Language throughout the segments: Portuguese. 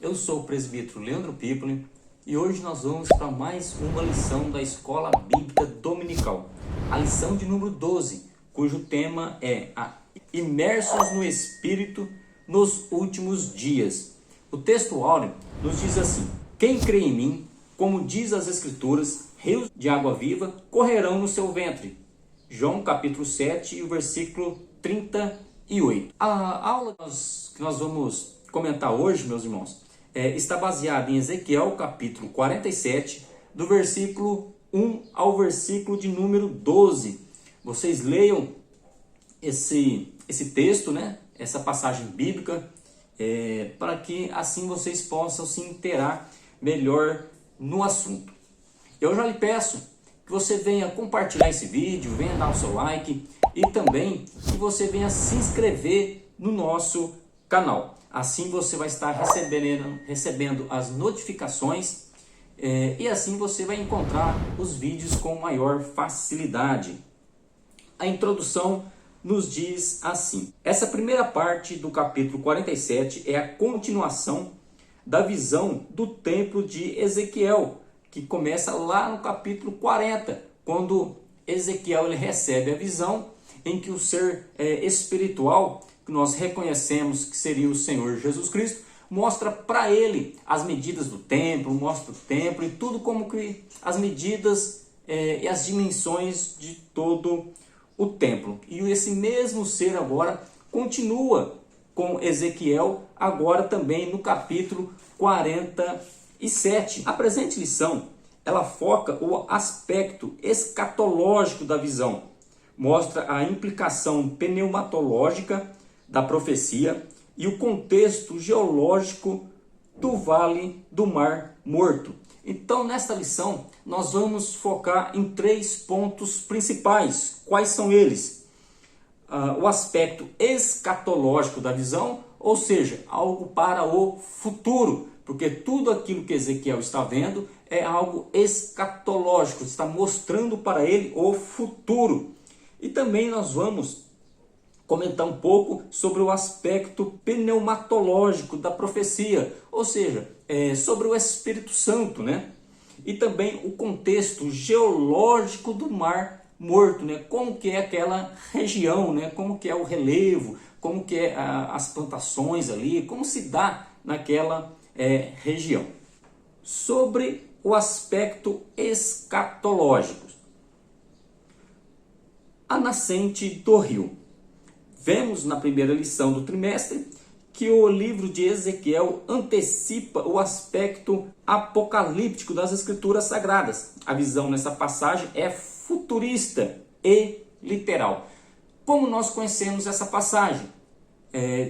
Eu sou o presbítero Leandro Pipoli e hoje nós vamos para mais uma lição da Escola Bíblica Dominical, a lição de número 12, cujo tema é Imersos no Espírito nos últimos dias. O texto áureo nos diz assim: quem crê em mim, como diz as Escrituras, rios de água viva correrão no seu ventre. João capítulo 7 e o versículo 38. A aula que nós vamos comentar hoje, meus irmãos, está baseada em Ezequiel capítulo 47, do versículo 1 ao versículo de número 12. Vocês leiam esse texto, né? Essa passagem bíblica, para que assim vocês possam se inteirar melhor no assunto. Eu já lhe peço que você venha compartilhar esse vídeo, venha dar o seu like e também que você venha se inscrever no nosso canal. Assim você vai estar recebendo as notificações e assim você vai encontrar os vídeos com maior facilidade. A introdução nos diz assim: essa primeira parte do capítulo 47 é a continuação da visão do templo de Ezequiel, que começa lá no capítulo 40, quando Ezequiel ele recebe a visão em que o ser espiritual, que nós reconhecemos que seria o Senhor Jesus Cristo, mostra para ele as medidas do templo, mostra o templo e tudo como que as medidas e as dimensões de todo o templo. E esse mesmo ser agora continua com Ezequiel, agora também no capítulo 47. A presente lição, ela foca o aspecto escatológico da visão, mostra a implicação pneumatológica da profecia e o contexto geológico do Vale do Mar Morto. Então, nesta lição, nós vamos focar em 3 pontos principais. Quais são eles? O aspecto escatológico da visão, ou seja, algo para o futuro, porque tudo aquilo que Ezequiel está vendo é algo escatológico, está mostrando para ele o futuro. E também nós vamos comentar um pouco sobre o aspecto pneumatológico da profecia, ou seja, sobre o Espírito Santo, né? E também o contexto geológico do Mar Morto, né? Como que é aquela região, né? Como que é o relevo, como que é as plantações ali, como se dá naquela região. Sobre o aspecto escatológico, a nascente do rio. Vemos na primeira lição do trimestre que o livro de Ezequiel antecipa o aspecto apocalíptico das Escrituras Sagradas. A visão nessa passagem é futurista e literal. Como nós conhecemos essa passagem?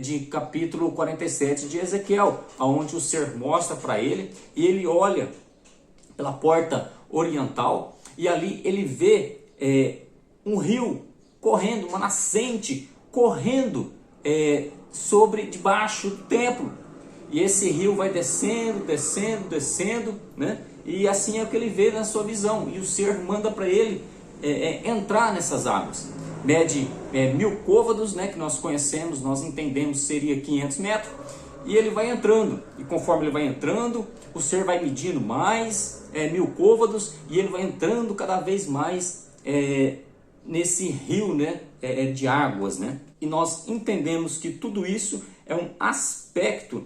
De capítulo 47 de Ezequiel, onde o ser mostra para ele e ele olha pela porta oriental e ali ele vê um rio correndo, uma nascente correndo debaixo do templo. E esse rio vai descendo, né? E assim é o que ele vê na sua visão. E o ser manda para ele entrar nessas águas. Mede 1000 côvados, né? Que nós conhecemos, nós entendemos seria 500 metros. E ele vai entrando. E conforme ele vai entrando, o ser vai medindo mais 1000 côvados. E ele vai entrando cada vez mais nesse rio, né? De águas, né? E nós entendemos que tudo isso é um aspecto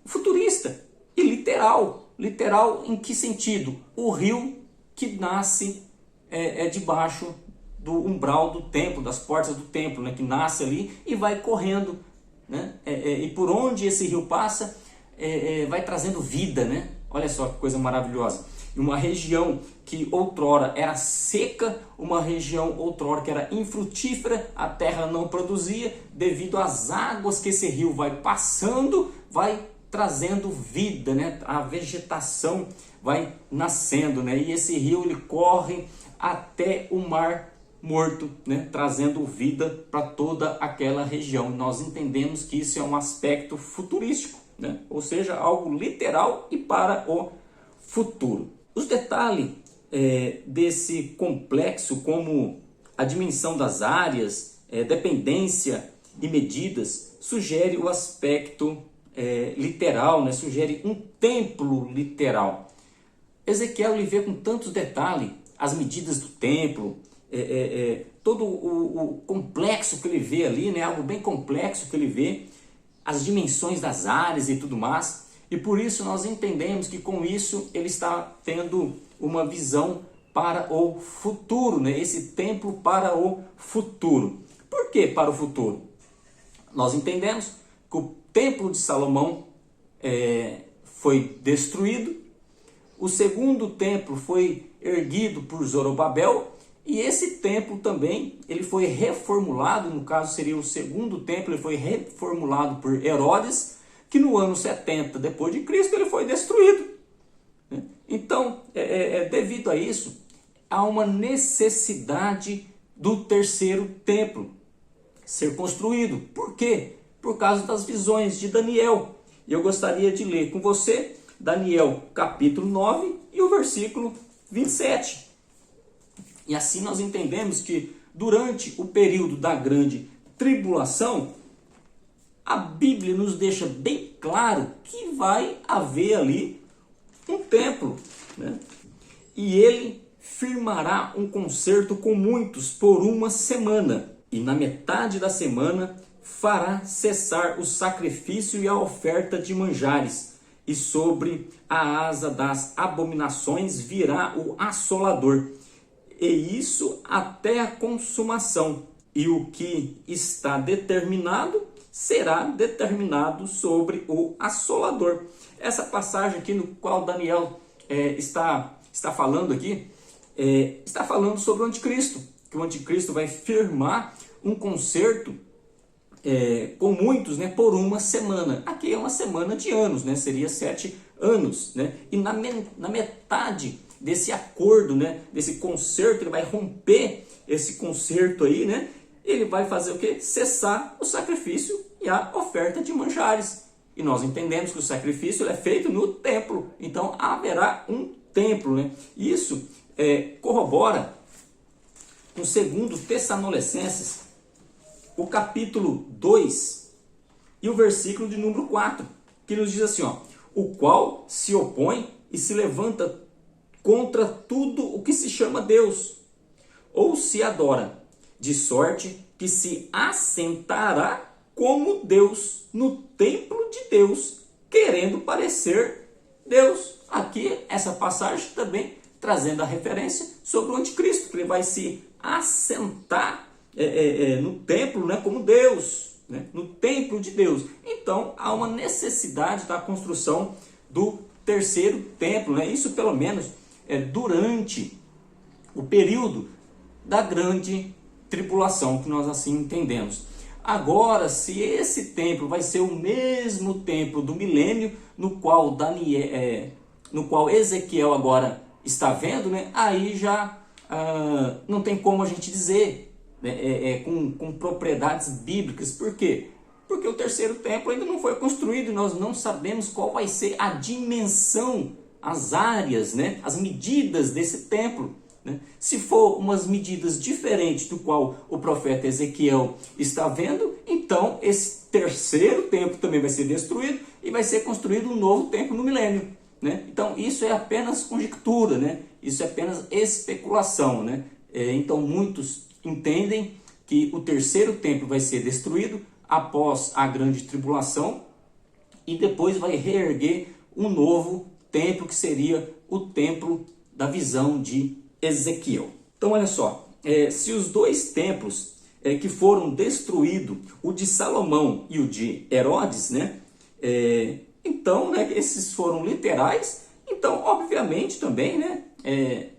futurista e literal. Literal em que sentido? O rio que nasce debaixo do umbral do templo, das portas do templo, né? Que nasce ali e vai correndo, né? E por onde esse rio passa, vai trazendo vida, né? Olha só que coisa maravilhosa. Uma região que outrora era seca, uma região outrora que era infrutífera, a terra não produzia, devido às águas que esse rio vai passando, vai trazendo vida, né? A vegetação vai nascendo, né? E esse rio ele corre até o Mar Morto, né? Trazendo vida para toda aquela região. Nós entendemos que isso é um aspecto futurístico, né? Ou seja, algo literal e para o futuro. Os detalhes desse complexo, como a dimensão das áreas, dependência e medidas, sugere o aspecto literal, né? Sugere um templo literal. Ezequiel ele vê com tantos detalhes as medidas do templo, todo o complexo que ele vê ali, né? Algo bem complexo que ele vê, as dimensões das áreas e tudo mais. E por isso nós entendemos que com isso ele está tendo uma visão para o futuro, né? Esse templo para o futuro. Por que para o futuro? Nós entendemos que o templo de Salomão foi destruído, o segundo templo foi erguido por Zorobabel, e esse templo também ele foi reformulado, no caso seria o segundo templo, ele foi reformulado por Herodes, que no ano 70 depois de Cristo ele foi destruído. Então, devido a isso, há uma necessidade do terceiro templo ser construído. Por quê? Por causa das visões de Daniel. E eu gostaria de ler com você Daniel capítulo 9 e o versículo 27. E assim nós entendemos que durante o período da grande tribulação, a Bíblia nos deixa bem claro que vai haver ali um templo, né? E ele firmará um concerto com muitos por uma semana, e na metade da semana fará cessar o sacrifício e a oferta de manjares, e sobre a asa das abominações virá o assolador, e isso até a consumação, e o que está determinado será determinado sobre o assolador. Essa passagem aqui no qual Daniel está falando aqui, está falando sobre o anticristo, que o anticristo vai firmar um concerto com muitos, né, por uma semana. Aqui é uma semana de anos, né, seria 7 anos, né, e na metade desse acordo, né, desse concerto, ele vai romper esse concerto aí, né, ele vai fazer o quê? Cessar o sacrifício e a oferta de manjares. E nós entendemos que o sacrifício é feito no templo, então haverá um templo, né? Isso corrobora com 2 Tessalonicenses, o capítulo 2 e o versículo de número 4, que nos diz assim, ó, o qual se opõe e se levanta contra tudo o que se chama Deus, ou se adora, de sorte que se assentará como Deus no templo de Deus, querendo parecer Deus. Aqui, essa passagem também trazendo a referência sobre o anticristo, que ele vai se assentar no templo, né, como Deus, né, no templo de Deus. Então, há uma necessidade da construção do terceiro templo, né? Isso pelo menos durante o período da grande tribulação, que nós assim entendemos. Agora, se esse templo vai ser o mesmo templo do milênio, no qual Ezequiel agora está vendo, né? Aí já não tem como a gente dizer, né? Com propriedades bíblicas. Por quê? Porque o terceiro templo ainda não foi construído e nós não sabemos qual vai ser a dimensão, as áreas, né? As medidas desse templo. Se for umas medidas diferentes do qual o profeta Ezequiel está vendo, então esse terceiro templo também vai ser destruído e vai ser construído um novo templo no milênio, né? Então isso é apenas conjectura, né? Isso é apenas especulação, né? Então muitos entendem que o terceiro templo vai ser destruído após a grande tribulação e depois vai reerguer um novo templo, que seria o templo da visão de Ezequiel. Então olha só, se os dois templos que foram destruídos, o de Salomão e o de Herodes, né, então, né, esses foram literais, então obviamente também, né,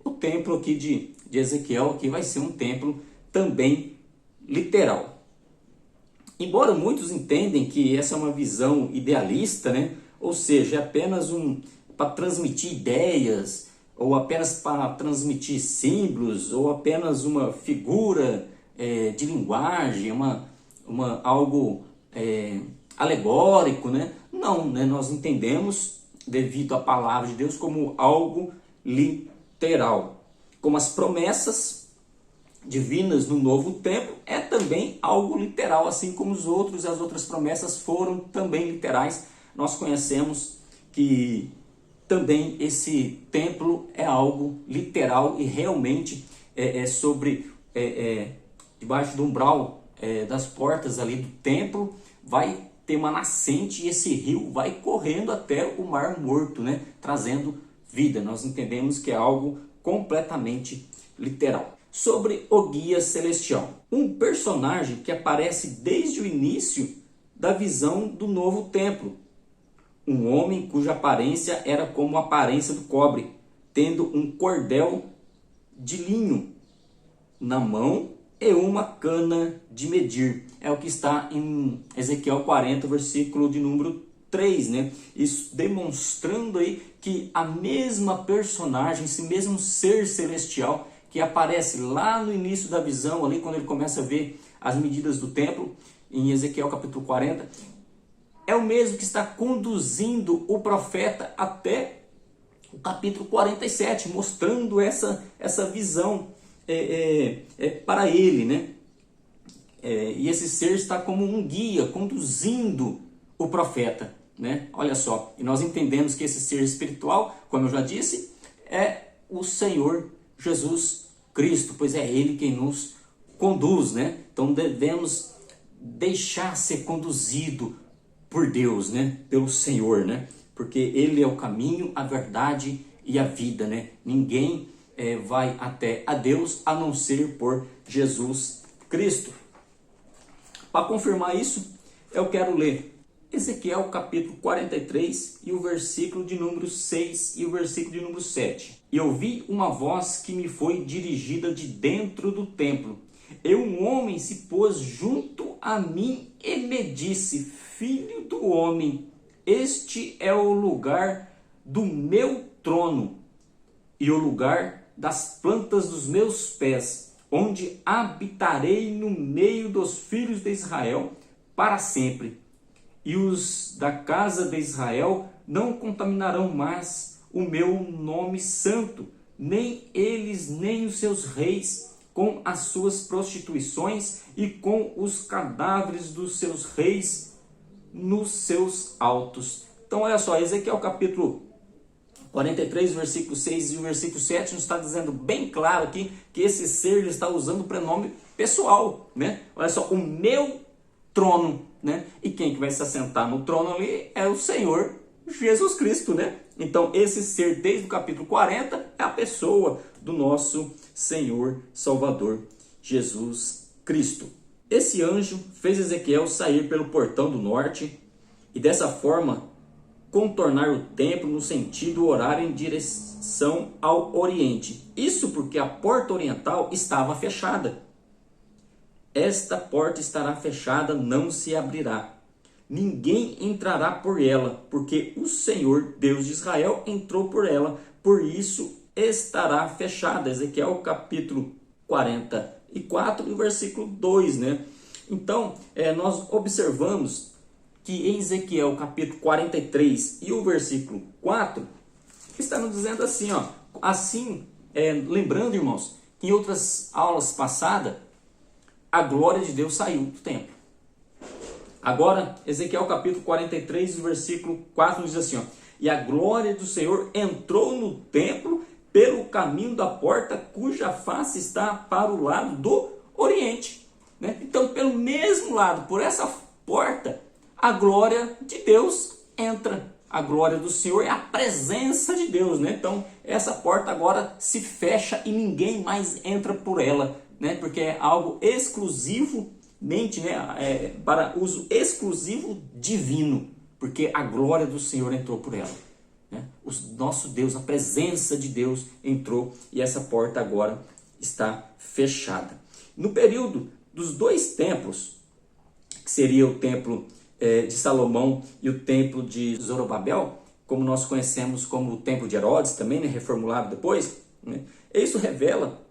o templo aqui de Ezequiel aqui vai ser um templo também literal. Embora muitos entendem que essa é uma visão idealista, né, ou seja, é apenas para transmitir ideias, ou apenas para transmitir símbolos, ou apenas uma figura de linguagem, algo alegórico, né? Não, né? Nós entendemos, devido à palavra de Deus, como algo literal. Como as promessas divinas no novo templo também algo literal, assim como as outras promessas foram também literais nós conhecemos que também esse templo é algo literal e realmente debaixo do umbral das portas ali do templo vai ter uma nascente e esse rio vai correndo até o Mar Morto, né? Trazendo vida. Nós entendemos que é algo completamente literal. Sobre o guia celestial, um personagem que aparece desde o início da visão do novo templo. Um homem cuja aparência era como a aparência do cobre, tendo um cordel de linho na mão e uma cana de medir. É o que está em Ezequiel 40, versículo de número 3, né? Isso demonstrando aí que a mesma personagem, esse mesmo ser celestial que aparece lá no início da visão, ali quando ele começa a ver as medidas do templo, em Ezequiel capítulo 40, é o mesmo que está conduzindo o profeta até o capítulo 47, mostrando essa visão para ele, né? E esse ser está como um guia, conduzindo o profeta, né? Olha só, e nós entendemos que esse ser espiritual, como eu já disse, é o Senhor Jesus Cristo, pois é Ele quem nos conduz, né? Então devemos deixar ser conduzido por Deus, né? Pelo Senhor, né? Porque Ele é o caminho, a verdade e a vida, né? Ninguém vai até a Deus a não ser por Jesus Cristo. Para confirmar isso, eu quero ler Ezequiel capítulo 43 e o versículo de número 6 e o versículo de número 7. E ouvi uma voz que me foi dirigida de dentro do templo. E um homem se pôs junto a mim e me disse: Filho do homem, este é o lugar do meu trono e o lugar das plantas dos meus pés, onde habitarei no meio dos filhos de Israel para sempre. E os da casa de Israel não contaminarão mais o meu nome santo, nem eles nem os seus reis, com as suas prostituições e com os cadáveres dos seus reis nos seus altos. Então olha só, Ezequiel capítulo 43, versículo 6 e o versículo 7 nos está dizendo bem claro aqui que esse ser ele está usando o prenome pessoal, né? Olha só, o meu trono, né? E quem que vai se assentar no trono ali é o Senhor Jesus Cristo, né? Então esse ser desde o capítulo 40 é a pessoa do nosso Senhor Salvador Jesus Cristo. Esse anjo fez Ezequiel sair pelo portão do norte e dessa forma contornar o templo no sentido horário em direção ao oriente. Isso porque a porta oriental estava fechada. Esta porta estará fechada, não se abrirá. Ninguém entrará por ela, porque o Senhor, Deus de Israel, entrou por ela. Por isso estará fechada. Ezequiel capítulo 44 e o versículo 2, né? Então, nós observamos que em Ezequiel capítulo 43 e o versículo 4, está nos dizendo assim, ó, assim, lembrando, irmãos, que em outras aulas passadas, a glória de Deus saiu do templo. Agora, Ezequiel capítulo 43, versículo 4 diz assim, ó, e a glória do Senhor entrou no templo pelo caminho da porta, cuja face está para o lado do oriente, né? Então, pelo mesmo lado, por essa porta, a glória de Deus entra. A glória do Senhor é a presença de Deus, né? Então, essa porta agora se fecha e ninguém mais entra por ela, né? Porque é algo exclusivamente, né? Para uso exclusivo divino, porque a glória do Senhor entrou por ela, né? O nosso Deus, a presença de Deus entrou e essa porta agora está fechada. No período dos dois templos, que seria o templo de Salomão e o templo de Zorobabel, como nós conhecemos como o templo de Herodes também, né, reformulado depois, né, isso revela,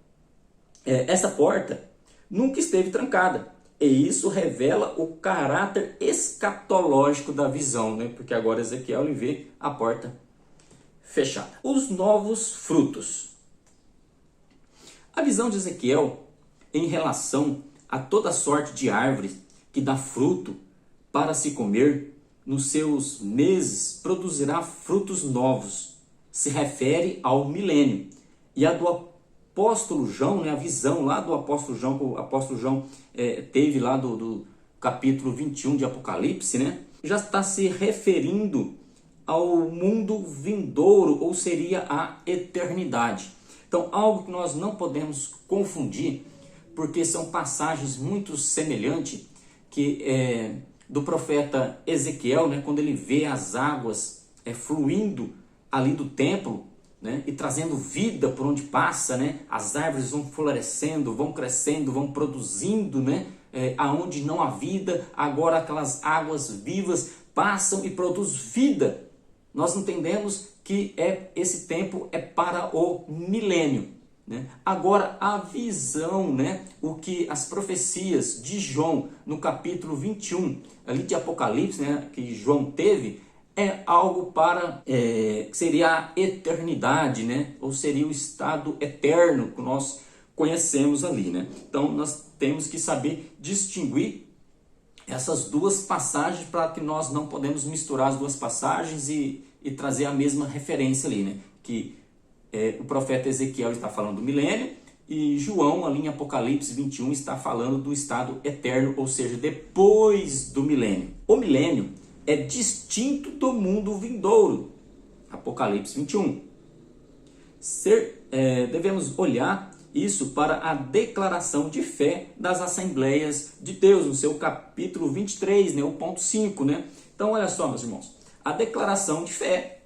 essa porta nunca esteve trancada, e isso revela o caráter escatológico da visão, né, porque agora Ezequiel vê a porta fechada. Os novos frutos. A visão de Ezequiel em relação a toda sorte de árvores que dá fruto para se comer, nos seus meses produzirá frutos novos. Se refere ao milênio. E a do apóstolo João, né, a visão lá do apóstolo João, que o apóstolo João teve lá do capítulo 21 de Apocalipse, né, já está se referindo ao mundo vindouro, ou seria a eternidade. Então, algo que nós não podemos confundir, porque são passagens muito semelhantes, que do profeta Ezequiel, né, quando ele vê as águas fluindo ali do templo, né, e trazendo vida por onde passa, né, as árvores vão florescendo, vão crescendo, vão produzindo, né, aonde não há vida, agora aquelas águas vivas passam e produzem vida. Nós entendemos que esse tempo é para o milênio, né? Agora a visão, né, o que as profecias de João no capítulo 21 ali de Apocalipse, né, que João teve, é algo para que seria a eternidade, né? Ou seria o estado eterno que nós conhecemos ali, né? Então nós temos que saber distinguir essas duas passagens, para que nós não podemos misturar as duas passagens e trazer a mesma referência ali, né? Que o profeta Ezequiel está falando do milênio e João, ali em Apocalipse 21, está falando do estado eterno, ou seja, depois do milênio. O milênio é distinto do mundo vindouro. Apocalipse 21. Devemos olhar isso para a declaração de fé das Assembleias de Deus, no seu capítulo 23, né, o ponto 5. Né? Então, olha só, meus irmãos, a declaração de fé.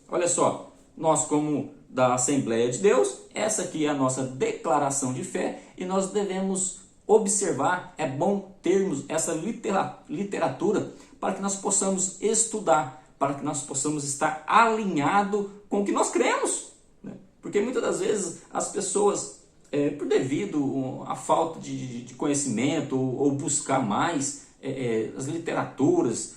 Olha só, nós como da Assembleia de Deus, essa aqui é a nossa declaração de fé e nós devemos observar, é bom termos essa literatura para que nós possamos estudar, para que nós possamos estar alinhado com o que nós cremos. Né? Porque muitas das vezes as pessoas, por devido à falta de conhecimento ou buscar mais as literaturas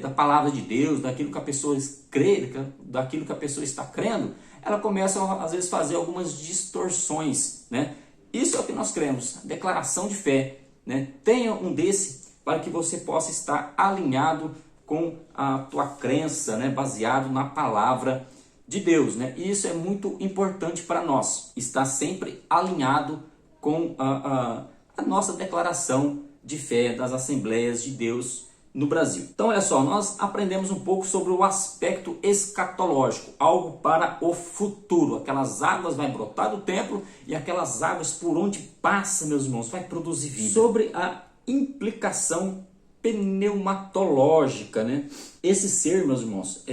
da palavra de Deus, daquilo que a pessoa crê, daquilo que a pessoa está crendo, ela começa às vezes a fazer algumas distorções. Né? Isso é o que nós cremos, declaração de fé. Né? Tenha um desse para que você possa estar alinhado com a tua crença, né? Baseado na palavra de Deus, né? E isso é muito importante para nós, estar sempre alinhado com a nossa declaração de fé das Assembleias de Deus no Brasil. Então, olha só, nós aprendemos um pouco sobre o aspecto escatológico, algo para o futuro. Aquelas águas vão brotar do templo e aquelas águas por onde passa, meus irmãos, vai produzir vida. Sobre a implicação pneumatológica, né? Esse ser, meus irmãos,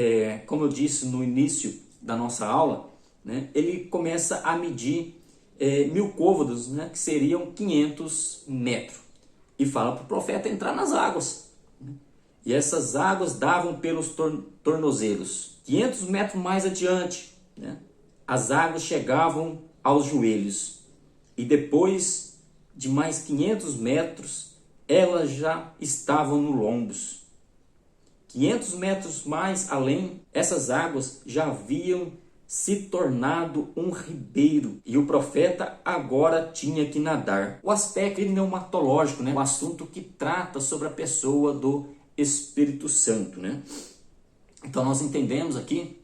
como eu disse no início da nossa aula, né? Ele começa a medir 1000 côvados, né? Que seriam 500 metros. E fala para o profeta entrar nas águas. E essas águas davam pelos tornozelos. 500 metros mais adiante, né? As águas chegavam aos joelhos. E depois de mais 500 metros, elas já estavam no lombos. 500 metros mais além, essas águas já haviam se tornado um ribeiro. E o profeta agora tinha que nadar. O aspecto pneumatológico, né? O assunto que trata sobre a pessoa do Espírito Santo, né? Então nós entendemos aqui,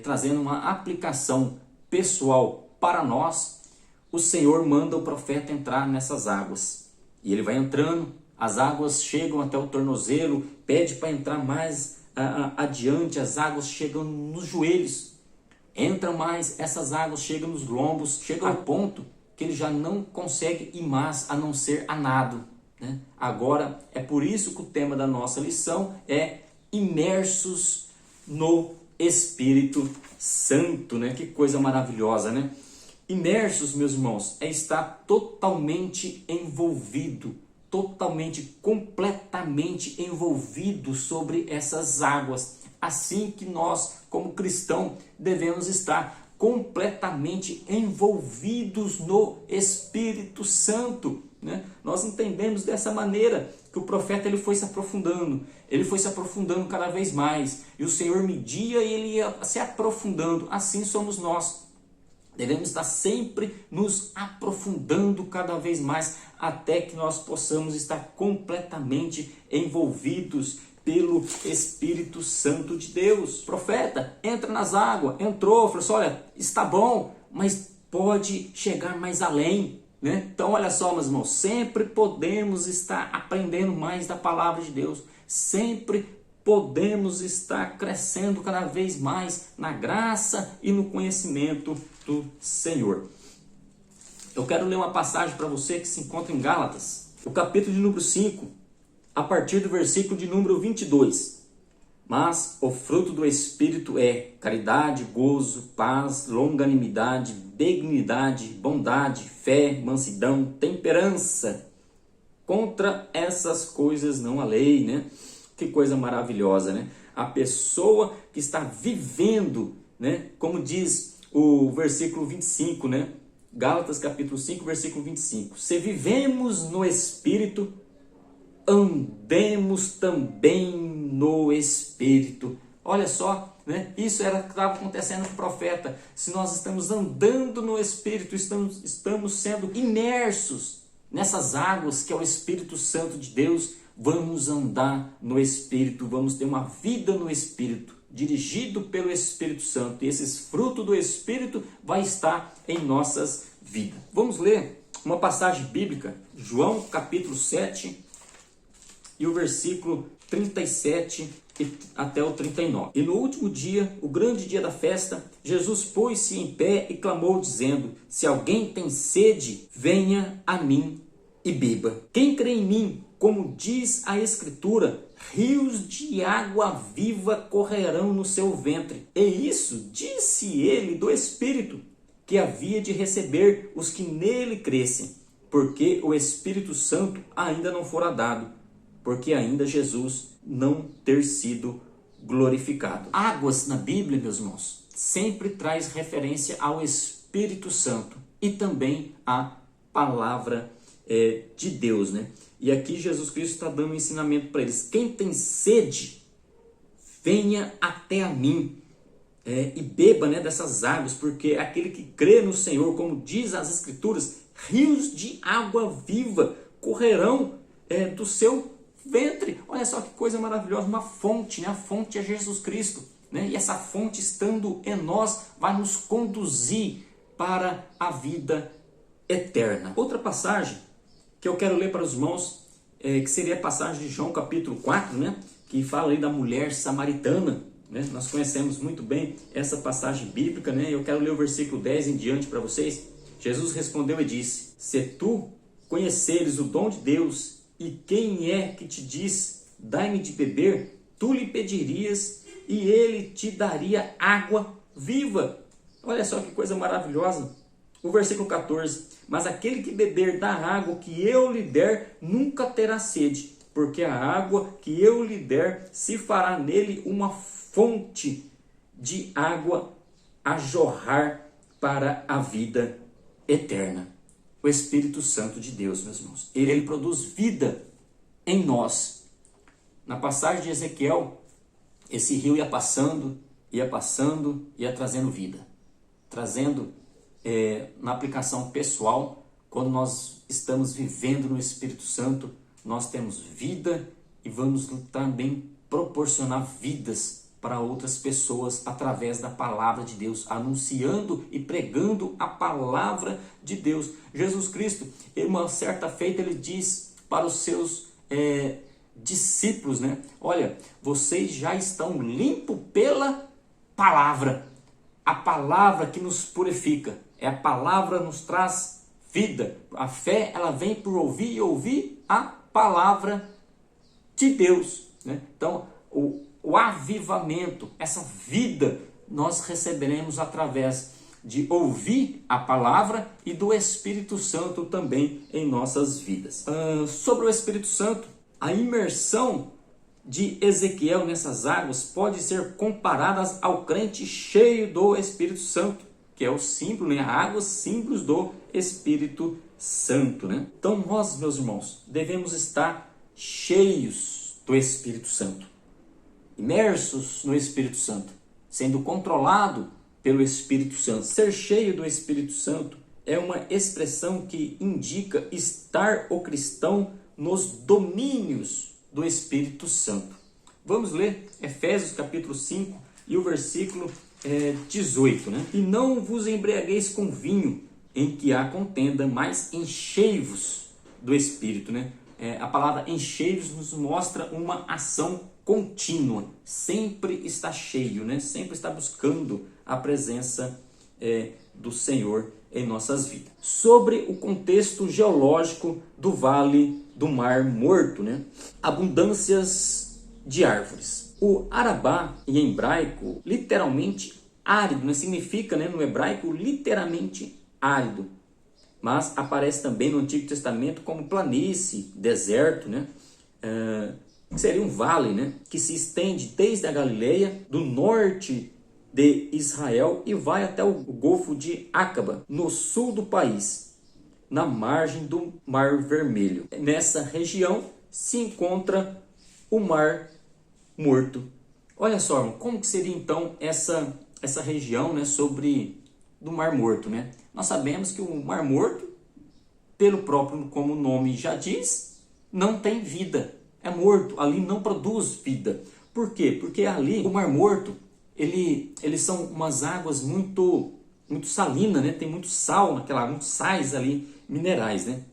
trazendo uma aplicação pessoal para nós, o Senhor manda o profeta entrar nessas águas. E ele vai entrando, as águas chegam até o tornozelo, pede para entrar mais adiante, as águas chegam nos joelhos, entram mais, essas águas chegam nos lombos, chegam ao ponto que ele já não consegue ir mais a não ser a nado. Né? Agora, é por isso que o tema da nossa lição é imersos no Espírito Santo, né? Que coisa maravilhosa, né? Imersos, meus irmãos, é estar totalmente envolvido, completamente envolvido sobre essas águas. Assim que nós, como cristãos, devemos estar completamente envolvidos no Espírito Santo. Né? Nós entendemos dessa maneira que o profeta ele foi se aprofundando cada vez mais, e o Senhor media e ele ia se aprofundando. Assim somos nós, devemos estar sempre nos aprofundando cada vez mais, até que nós possamos estar completamente envolvidos pelo Espírito Santo de Deus. Profeta, entra nas águas, entrou, falou assim, olha, está bom, mas pode chegar mais além, né? Então olha só, meus irmãos, sempre podemos estar aprendendo mais da palavra de Deus, sempre podemos estar crescendo cada vez mais na graça e no conhecimento do Senhor. Eu quero ler uma passagem para você que se encontra em Gálatas, o capítulo de número 5, a partir do versículo de número 22. Mas o fruto do Espírito é caridade, gozo, paz, longanimidade, benignidade, bondade, fé, mansidão, temperança. Contra essas coisas não há lei, né? Que coisa maravilhosa, né? A pessoa que está vivendo, né? Como diz o versículo 25, né? Gálatas capítulo 5, versículo 25. Se vivemos no Espírito, andemos também no Espírito. Olha só, né? Isso era o que estava acontecendo com o profeta. Se nós estamos andando no Espírito, estamos sendo imersos nessas águas que é o Espírito Santo de Deus, vamos andar no Espírito, vamos ter uma vida no Espírito, dirigido pelo Espírito Santo. E esses frutos do Espírito vai estar em nossas vidas. Vamos ler uma passagem bíblica, João capítulo 7 e o versículo 37 até o 39. E no último dia, o grande dia da festa, Jesus pôs-se em pé e clamou dizendo, se alguém tem sede, venha a mim e beba. Quem crê em mim, como diz a Escritura, rios de água viva correrão no seu ventre. E isso disse ele do Espírito, que havia de receber os que nele crescem, porque o Espírito Santo ainda não fora dado, porque ainda Jesus não ter sido glorificado. Águas na Bíblia, meus irmãos, sempre traz referência ao Espírito Santo e também à palavra de Deus, né? E aqui Jesus Cristo está dando um ensinamento para eles. Quem tem sede, venha até a mim e beba, né, dessas águas, porque aquele que crê no Senhor, como diz as Escrituras, rios de água viva correrão do seu ventre. Olha só que coisa maravilhosa, uma fonte, né? A fonte é Jesus Cristo, né? E essa fonte estando em nós vai nos conduzir para a vida eterna. Outra passagem que eu quero ler para os irmãos, que seria a passagem de João capítulo 4, né? Que fala aí da mulher samaritana, né? Nós conhecemos muito bem essa passagem bíblica, né? Eu quero ler o versículo 10 em diante para vocês. Jesus respondeu e disse, se tu conheceres o dom de Deus e quem é que te diz, dai-me de beber, tu lhe pedirias e ele te daria água viva. Olha só que coisa maravilhosa. O versículo 14, mas aquele que beber da água que eu lhe der, nunca terá sede, porque a água que eu lhe der se fará nele uma fonte de água a jorrar para a vida eterna. O Espírito Santo de Deus, meus irmãos, ele produz vida em nós. Na passagem de Ezequiel, esse rio ia passando, ia trazendo vida, trazendo na aplicação pessoal, quando nós estamos vivendo no Espírito Santo, nós temos vida e vamos também proporcionar vidas para outras pessoas através da palavra de Deus, anunciando e pregando a palavra de Deus. Jesus Cristo, uma certa feita, ele diz para os seus discípulos, né? Olha, vocês já estão limpos pela palavra. A palavra que nos purifica. A palavra nos traz vida. A fé, ela vem por ouvir e ouvir a palavra de Deus, né? Então, o avivamento, essa vida, nós receberemos através de ouvir a palavra e do Espírito Santo também em nossas vidas. Sobre o Espírito Santo, a imersão de Ezequiel nessas águas pode ser comparada ao crente cheio do Espírito Santo, que é o símbolo, né? Águas, símbolos do Espírito Santo, né? Então nós, meus irmãos, devemos estar cheios do Espírito Santo, imersos no Espírito Santo, sendo controlado pelo Espírito Santo. Ser cheio do Espírito Santo é uma expressão que indica estar o cristão nos domínios do Espírito Santo. Vamos ler Efésios capítulo 5 e o versículo 18, né? E não vos embriagueis com vinho, em que há contenda, mas enchei-vos do Espírito, né? A palavra enchei-vos nos mostra uma ação contínua, sempre está cheio, né? Sempre está buscando a presença do Senhor em nossas vidas. Sobre o contexto geológico do Vale do Mar Morto, né? Abundâncias de árvores. O Arabá, em hebraico, literalmente árido, né? Significa, né, no hebraico, literalmente árido. Mas aparece também no Antigo Testamento como planície, deserto, né? Seria um vale, né? Que se estende desde a Galileia, do norte de Israel e vai até o Golfo de Acaba, no sul do país, na margem do Mar Vermelho. Nessa região se encontra o Mar Morto. Olha só, irmão, como que seria então essa região, né, do Mar Morto, né? Nós sabemos que o Mar Morto, pelo próprio, como o nome já diz, não tem vida, é morto, ali não produz vida. Por quê? Porque ali, o Mar Morto, eles são umas águas muito salinas, né? Tem muito sal naquela água, muitos sais ali, minerais, né?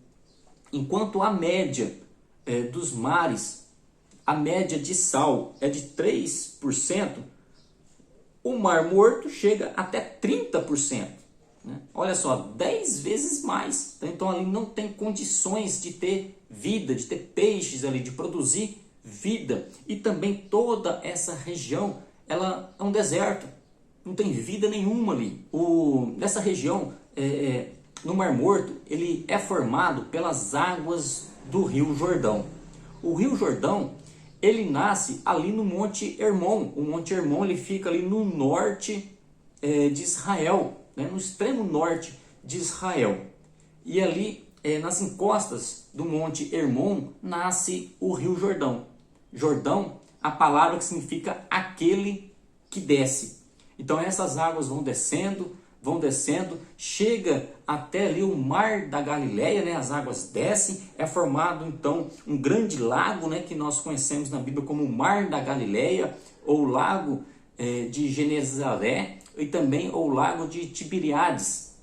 Enquanto a média dos mares, a média de sal é de 3%, o Mar Morto chega até 30%. Né? Olha só, 10 vezes mais. Então ali não tem condições de ter vida, de ter peixes ali, de produzir vida. E também toda essa região, ela é um deserto, não tem vida nenhuma ali. Nessa região, no Mar Morto, ele é formado pelas águas do Rio Jordão. O Rio Jordão, ele nasce ali no Monte Hermon. O Monte Hermon, ele fica ali no norte de Israel, né? No extremo norte de Israel. E ali, nas encostas do Monte Hermon, nasce o Rio Jordão. Jordão, a palavra que significa aquele que desce. Então essas águas vão descendo, chega até ali o Mar da Galileia, né? As águas descem, é formado então um grande lago, né? Que nós conhecemos na Bíblia como o Mar da Galileia, ou Lago de Genezaré, e também o Lago de Tiberíades.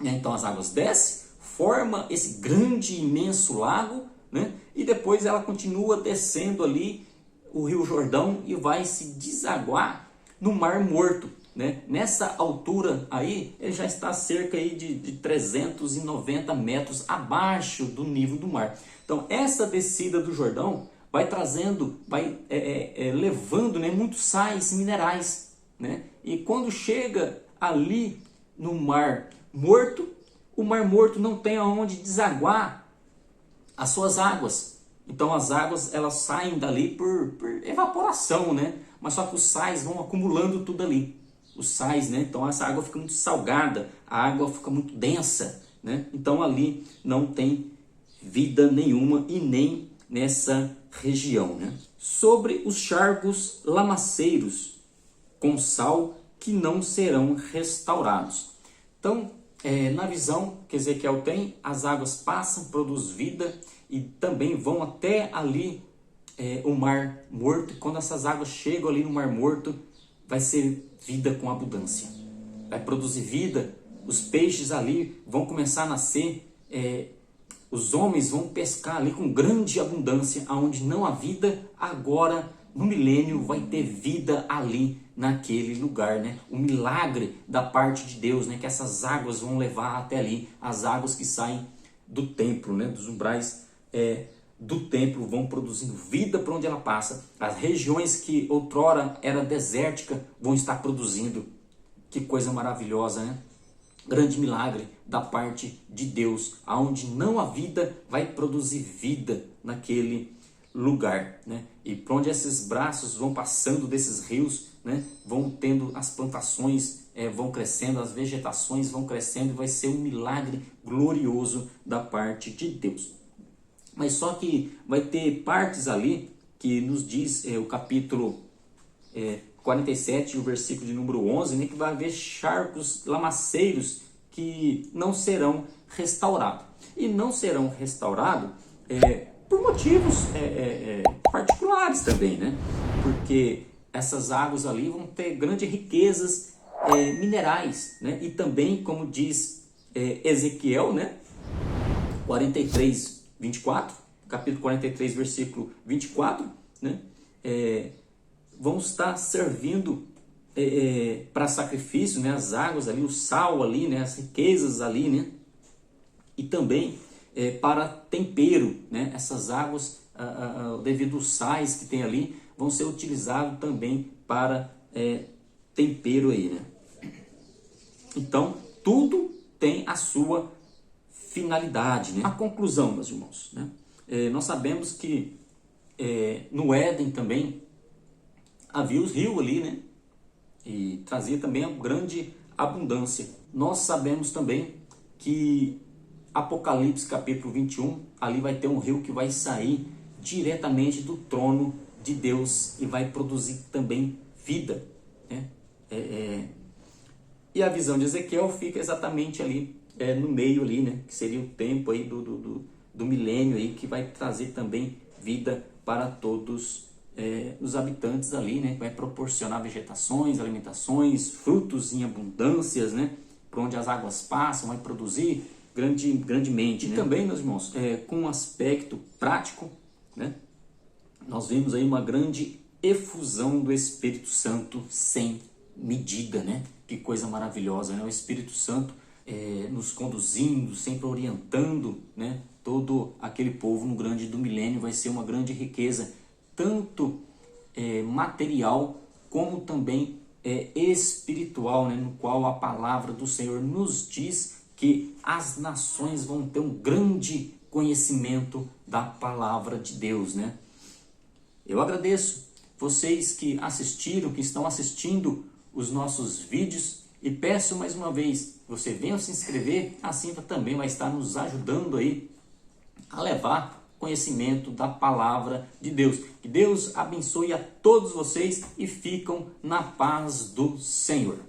Então as águas descem, forma esse grande, imenso lago, né? E depois ela continua descendo ali o Rio Jordão e vai se desaguar no Mar Morto, né? Nessa altura aí, ele já está cerca aí de 390 metros abaixo do nível do mar. Então essa descida do Jordão vai trazendo, levando, né, muitos sais minerais, né? E quando chega ali no Mar Morto, o Mar Morto não tem aonde desaguar as suas águas. Então as águas, elas saem dali por evaporação, né? Mas só que os sais vão acumulando tudo ali. Os sais, né? Então essa água fica muito salgada, a água fica muito densa, né? Então ali não tem vida nenhuma e nem nessa região, né? Sobre os charcos lamaceiros com sal que não serão restaurados. Então, na visão que Ezequiel tem, as águas passam, produzem vida e também vão até ali o Mar Morto. E quando essas águas chegam ali no Mar Morto, vai ser vida com abundância. Vai produzir vida, os peixes ali vão começar a nascer, os homens vão pescar ali com grande abundância, aonde não há vida, agora no milênio vai ter vida ali naquele lugar, né? O milagre da parte de Deus, né? Que essas águas vão levar até ali, as águas que saem do templo, né? Dos umbrais do templo vão produzindo vida por onde ela passa. As regiões que outrora era desértica vão estar produzindo. Que coisa maravilhosa, né? Grande milagre da parte de Deus, aonde não há vida, vai produzir vida naquele lugar, né? E por onde esses braços vão passando desses rios, né? Vão tendo as plantações, vão crescendo, as vegetações vão crescendo, e vai ser um milagre glorioso da parte de Deus. Mas só que vai ter partes ali que nos diz o capítulo 47, o versículo de número 11, né, que vai haver charcos lamaceiros que não serão restaurados. E não serão restaurados por motivos particulares também, né? Porque essas águas ali vão ter grandes riquezas minerais, né? E também, como diz Ezequiel, né? 43, 24, capítulo 43, versículo 24, né? Vão estar servindo para sacrifício, né? As águas ali, o sal ali, né? As riquezas ali, né? E também para tempero, né? Essas águas, devido aos sais que tem ali, vão ser utilizados também para tempero aí, né? Então, tudo tem a sua finalidade, né? A conclusão, meus irmãos, né? Nós sabemos que no Éden também havia os rios ali, né? E trazia também uma grande abundância. Nós sabemos também que Apocalipse capítulo 21, ali vai ter um rio que vai sair diretamente do trono de Deus e vai produzir também vida, né? E a visão de Ezequiel fica exatamente ali no meio ali, né? Que seria o tempo aí do milênio aí, que vai trazer também vida para todos os habitantes ali, né? Vai proporcionar vegetações, alimentações, frutos em abundâncias, né? Por onde as águas passam, vai produzir grandemente, né? E também, meus irmãos, com um aspecto prático, né? Nós vemos aí uma grande efusão do Espírito Santo sem medida, né? Que coisa maravilhosa, né? O Espírito Santo nos conduzindo, sempre orientando, né? Todo aquele povo no grande do milênio vai ser uma grande riqueza, tanto material como também espiritual, né? No qual a palavra do Senhor nos diz que as nações vão ter um grande conhecimento da palavra de Deus, né? Eu agradeço vocês que assistiram, que estão assistindo os nossos vídeos, e peço mais uma vez, você venha se inscrever, assim também vai estar nos ajudando aí a levar conhecimento da palavra de Deus. Que Deus abençoe a todos vocês e ficam na paz do Senhor.